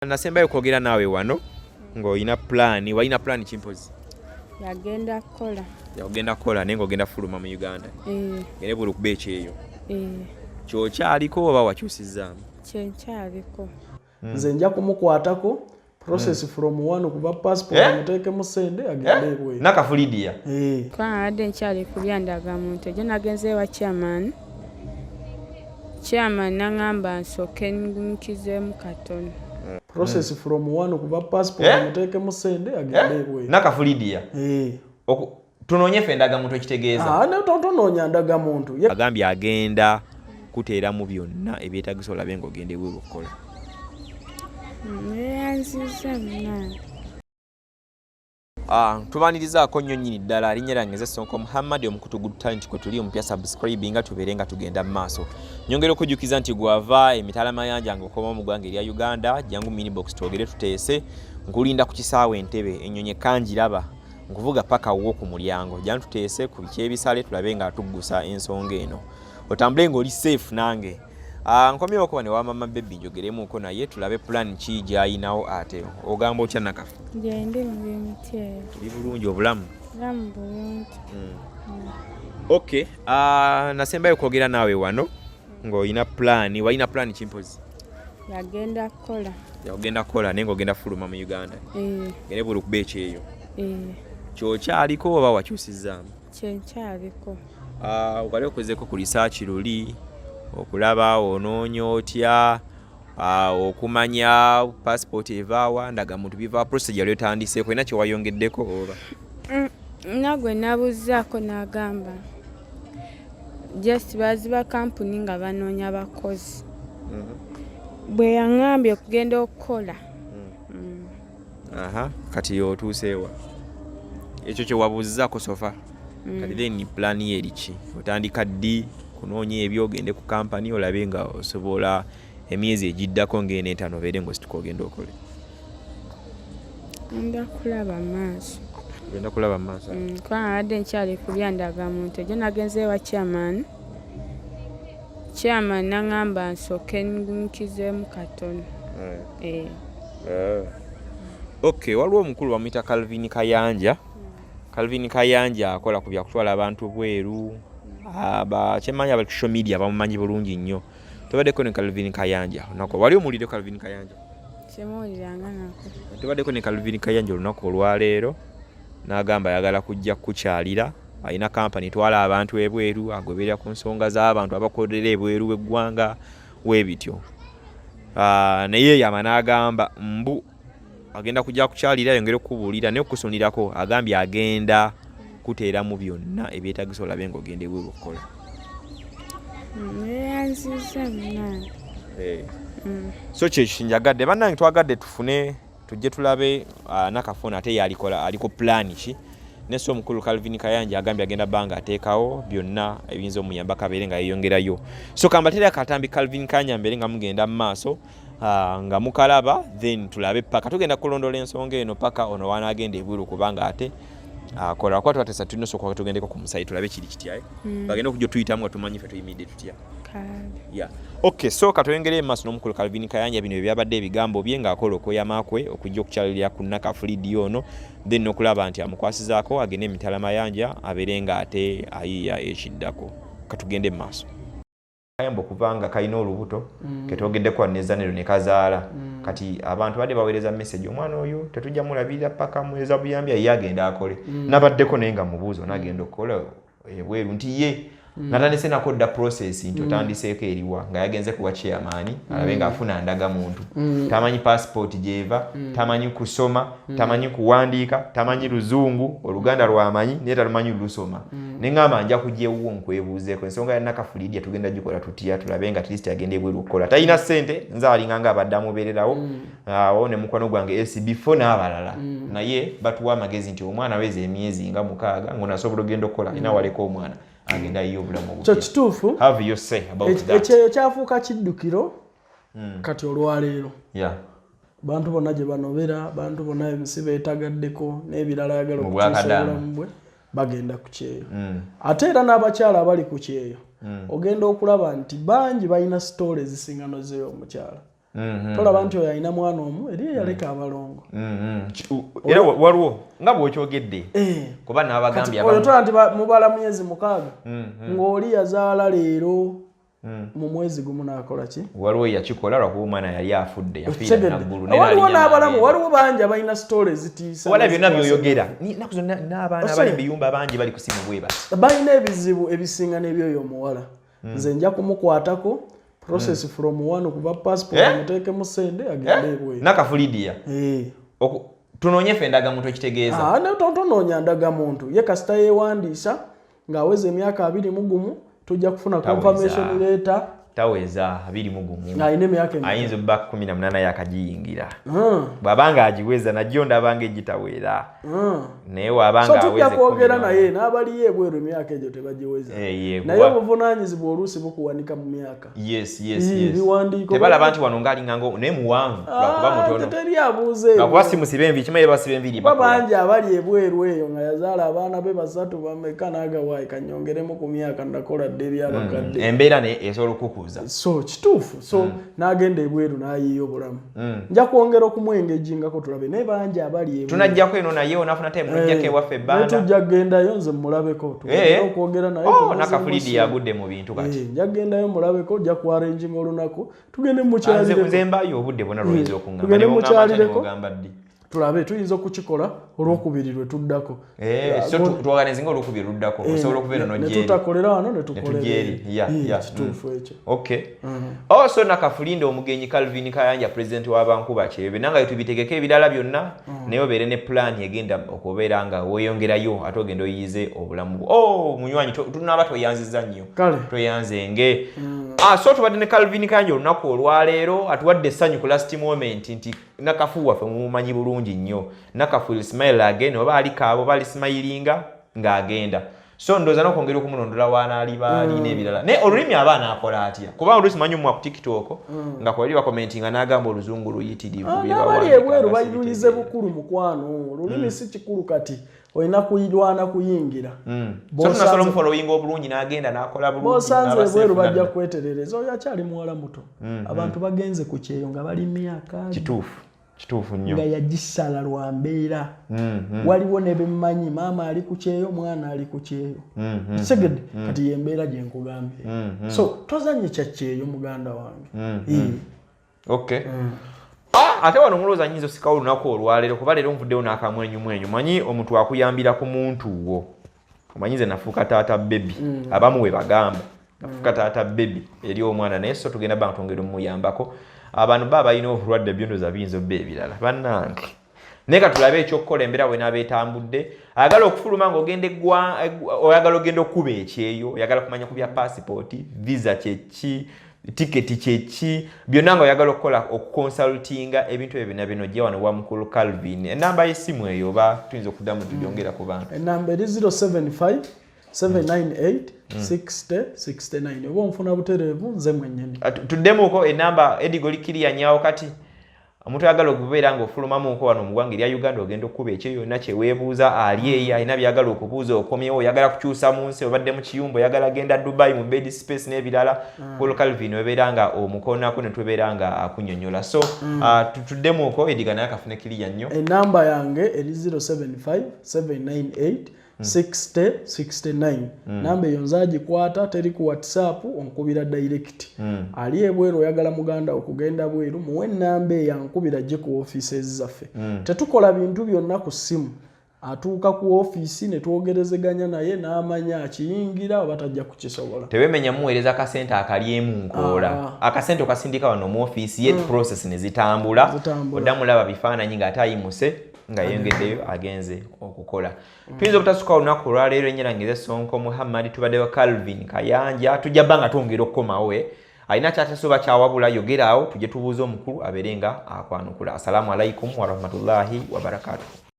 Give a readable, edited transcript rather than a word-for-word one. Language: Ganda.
Nasembayo kwogera naawe wano ng'olina plan, walina plan kimpozi? Yagenda kukola. Yagenda kukola naye ng'ogenda fuluma mu Uganda. Gende buli kuba ekyeeyo. Kyokyaliko oba wakyusizzaamu? Kyenkyaliko. Nze nja kumukwatako process from one kuba passport amuteeke mu sende agende ebweru. Nakafu Lydia. Twanadde nkyali kulya ndagamuntu egyo nagenze wa chairman. Chairman nangamba nsooke nkizeemu katono. Process from one kuba passport amuteeke mu sende agende ebweru. Nakafu Lydia. Tunoonye ffe ndagamuntu ekitegeeza. Ne tonoonya ndagamuntu. Agambye agenda kuteeramu byonna ebyetaagisa olabe ng'ogenda ebweru okukola. Neyanziza muna. Tubanirizaako nnyo nnyini ddala linnya lyange nze Sonko Muhammad omukutu Good Talent kwe tuli omupya subscribe nga tubeere nga tugenda mu maaso. Nyongera okujjukiza nti gwava emitala mayanja ng'okoma mu ggwanga erya Uganda jangu minibox twogere tuteese nkulinda ku kisaawe Entebbe ennyonyi kanjiraba nkuvuga paka wo ku mulyango jangu tuteese ku biki ebisale tulabe nga tuggusa ensonga eno otambule ng'oli safe nange. Nkomyewo okuba ne wamama baby njogeremuko naye tulabe plan ki gy'ayinawo ate ogamba otya Nakafu? Gende mu by'emiti. Tuli bulungi obulamu? Bulamu bulungi. Okay, nasembayo kwogera naawe wano ng'olina plan, walina plan kimpozi? Yagenda kukola. Yagenda kukola naye ng'ogenda fuluma mu Uganda. Gende buli kuba ekyeeyo. Kyokyaliko oba wakyusizzaamu? Kyenkyaliko. Wali okozeeko ku research luli okulaba onoonya otya okumanya passport evaawa ndagamuntu biva procedure lyotandiseeko era kyewayongeddeko oba? Nagwe nabuzaako n'agamba just baziba kampuni nga banoonya abakozi bwe yaŋŋambye okugenda okukola. Kati otuuseewa ekyo kyewabuuzizaako sofa kati then plan ye eriki otandika ddi kunoonya ebyo ogende ku kampani olabe nga osobola emyezi egiddako ng'eno etaano obeere ng'osituka ogenda okole? Ngenda kulaba maaso. Ogenda kulaba maaso? Twanadde nkyali kulya ndagamuntu egyo nagenze wa chairman. Chairman nangamba nsooke nkizeemu katono. Okay, waliwo omukulu bamuyita Kayanja. Kayanja akola ku byakutwala abantu bweru. Bakyemanyi abali ku social media bamumanyi bulungi nnyo. Tobaddeko ne Kayanja olunaku. Wali omuwulire Kayanja? Kyemuwuliranga nako. Tobaddeko ne Kayanja olunaku olwaleero n'agamba ayagala kujja kukyalira. Alina kampani twala abantu ebweru agoberera ku nsonga z'abantu abakolera ebweru w'eggwanga weebityo. Naye yama n'agamba mbu agenda kujja kukyalira yongere okubuulira naye okusunirako agambye agenda kuteeramu byonna ebyetaagisa olabe ng'ogenda ebweru okukola. Neyanziza muna. So kyekyo kinjagadde bannange twagadde tufune tujje tulabe Nakafu ate yalikola aliko plan ki nese omukulu Kayanja agambye agenda bbanga ateekawo byonna ebiyinza omuyambako abeere nga yeeyongerayo. So kambateera akatambi Kayanja mbeere nga mugenda mu maaso nga mukalaba then tulabe paka tugenda kulondola ensonga eno paka ono wanaagenda ebweru kubanga ate kola kwa twatesa tunoso kwa tugendeko ku musayi tulabe kiri kitya bagenda okujja tuyitamu nga tumanyi ffe tuyimidde tutya. Okay, so katwengere maaso n'omukulu Kayanja bino byabadde ebigambo bye ng'akola okweyamakwe okujja okukyalira ku Nakafu Lydia ono then okulaba nti amukwasizaako agende emitala mayanja abeere nga ate ayiiya ekiddako. Katugende maaso. Kayamba okuvanga kalina olubuto ketwogeddeko nezanero ne kazaala kati abantu badde baweereza message omwana oyo tetujja mulabirira paka mweza buyambi ye agenda akole nabaddeko naye nga mubuuzo n'agenda okukola ebweru nti ye natandise nakodda process nti otandiseeko eriwa nga yagenze kuwa chairman alabe nga afuna ndagamuntu tamanyi passport gyeva tamanyi kusoma tamanyi kuwandiika tamanyi luzungu oluganda lwamanyi naye talumanyi lusoma neŋŋamba nja kugyewo nkwebuuzeeko ensonga ya Nakafu Lydia tugenda gikola tutya tulabe nga at least agenda ebweru okukola talina ssente nze alinga nga abadde amubeererawo awo ne mukwano gwange before n'abalala naye batuwa amagezi nti omwana aweza emyezi nga 6 ng'onasobola ogenda okukola ina waleko omwana agenda yiyo obulamu obupya. Kyo kituufu. Have you say about that? Ekyeeyo kyafuuka kiddukiro kati olwaleero. Bantu bonna gye banobera, bantu bonna emisi beetagaddeko n'ebirala ayagala okukyusa obulamu bwe bagenda ku kyeeyo. Ate era n'abakyala abali ku kyeeyo ogenda okulaba nti bangi balina stories zisingano z'omukyala. tolaba nti oyo alina mwana omu eri yaleka abalongo era waliwo nga bw'okyogedde kuba n'abagambye oyo tola nti mubala myezi 6 ng'oli yazaala leero mu mwezi gumu n'akola ki waliwo yakikola lwakuba omwana yali afudde yafiira naggulu waliwo n'abalamu waliwo bangi abalina sitole zitiisa wala byonna byoyogera naku zonna n'abaana abali biyumba bangi bali ku simu bwe bati balina ebizibu ebisinga n'ebyoyo omuwala nze nja kumukwatako process from one kuba passport muteekemu sente agende ebweru Nakafu Lydia tunoonye ffe ndagamuntu ekitegeeza tonoonya ndagamuntu ye kasita yeewandiisa ng'aweza emyaka 21 tujja kufuna confirmation letter taweza 21 ayina emyaka ayinza obba 18 yakagiyingira bw'abanga agiweza najjo ndabanga egitaweera naye wabanga aweze tujja kwogera naye n'abaliyo ebweru emyaka egyo tebagiweza naye obuvunaanyizibwa oluusi bukuwanika mu myaka biwandiiko tebalaba nti wano ngaalinga naye muwanvu lwakuba mutono teri abuuze lwakuba si musiba envi kimaye basiba enviri bangi abali ebweru eyo nga yazaala abaana be 3 bameka n'agawaayi kanyongeremu ku myaka ndakola dde ebyabakadde embeera ne esobola okukuza so kituufu n'agenda ebweru n'ayiiya obulamu nja kwongera okumwengejingako tulabe naye bangi abali ebweru tunajjako eno naye onafuna time nojjako ewaffe ebbanda tujja kugendayo nze mulabeko tugenda okwogera naye Nakafu Lydia yagudde mu bintu kati nja kugendayo mulabeko ojja kuarranginga olunaku tugende mukyalireko nze mbayo obudde bwonna lwoyinza okuŋŋamba tugende mukyalireko ddi tulabe tuyinza okukikola olwokubiri lwe tuddako so tuwaganizinga olwokubiri luddako osobola okubeera netutakolera wano netukolera kituufu ekyo so Nakafu Lydia omugenyi Calvin Kayanja president w'abankuba kyebe nanga tubitegeke ebirala byonna naye obeere ne plan egenda okubeera nga weeyongerayo ate ogenda oyiyize obulamu munywanyi tunaba toyanziza nnyo toyanzenge so tubadde ne Calvin Kayanja olunaku olwaleero atuwadde essanyu ku last moment nti Nakafu waffe mumumanyi bulungi nnyo Nakafu will smile again oba aliko abo bali smilinga ng'agenda so ndooza n'okwongera okumunondola waanaali baali n'ebirala naye olulimi abaana akola atya kubanga oluusi manyi omuwa ku TikTok nga kwali bakomentinga n'agamba oluzungu luyitirivu n'abali ebweru bayirulize bukulu mukwano olulimi si kikulu kati olina kuyirwana kuyingira so tunasobola omufolowinga obulungi n'agenda n'akola bulungi b'osanze ebweru bajja kweterereza oyo akyali muwala muto abantu bagenze ku kyeyo nga bali myaka kituufu nnyo nga yagisala lwa mbeera waliwo ne bemmanyi maama ali ku kyeyo mwana ali ku kyeyo kisegedde kati yembeera gye nkugambye so tozanye kyakyeyo muganda wange ate wano mulowooza nyinza osikawo olunaku olwaleero kuba leero nvuddewo n'akamwenyumwenyu manyi omuntu akuyambira ku muntu wo omanyi nze nafuuka taata bebi abamu we bagamba nafuuka taata bebi eri omwana naye so tugenda banga twongera omuyambako abantu baba balina obulwadde byondoza biyinza obba ebirala bannange naye katulabe ekyokukola embeera bwe naaba etambudde ayagala okufuluma ng'ogenda oyagala ogenda okuba ekyeyo oyagala kumanya ku bya paasipooti visa kyeki tiketi kyeki byonna nga oyagala okukola okukonsultinga ebintu ebyo byonna bino ojja wano wa mukulu Calvin enamba y'essimu eyo oba tuyinza okuddamu tugyongera ku bantu enamba eri 075 798 6069 oba onfuna butereevu nze mwennyini tuddemuuko enamba edigo likiriyanyawo kati omuntu ayagala okubeera ng'ofulumamuuko wano mu ggwanga erya Uganda ogenda okuba ekyo yonna kye weebuuza ali eyo alina byagala okubuuza okomyewo oyagala kukyusa mu nsi obadde mu kiyumba oyagala agenda Dubai mu bed space n'ebirala Paul Calvin obeera nga omukoonako ne tubeera nga akunnyonnyola so tutuddemuuko ediga naye akafune kiriya nnyo enamba yange eri 075 798 6069 namba eyo nzagikwata teri ku WhatsApp onkubira direct ali ebweru oyagala muganda okugenda bweru muwe namba eyankubira gye ku offices zaffe tetukola bintu byonna ku simu atuuka ku office ne twogerezeganya naye n'amanya akiyingira oba tajja kukisobola tewemenya muweereza akasente akalyemu nkoola akasente okasindika wano mu office yet process ne zitambula oddamu laba bifaananyi ng'ate ayimuse nga yeyongeddeyo agenze okukola tuyinza obutasuka olunaku olwaleero ennyerangeze Sonko Muhammad tubaddewo Calvin Kayanja tujja bbanga twongera okukomawo alina kyatesoba kyawabula yogeraawo tujje tubuuze omukulu abeere nga akwanukula. Assalamu alaikum warahmatullahi wabarakatuh.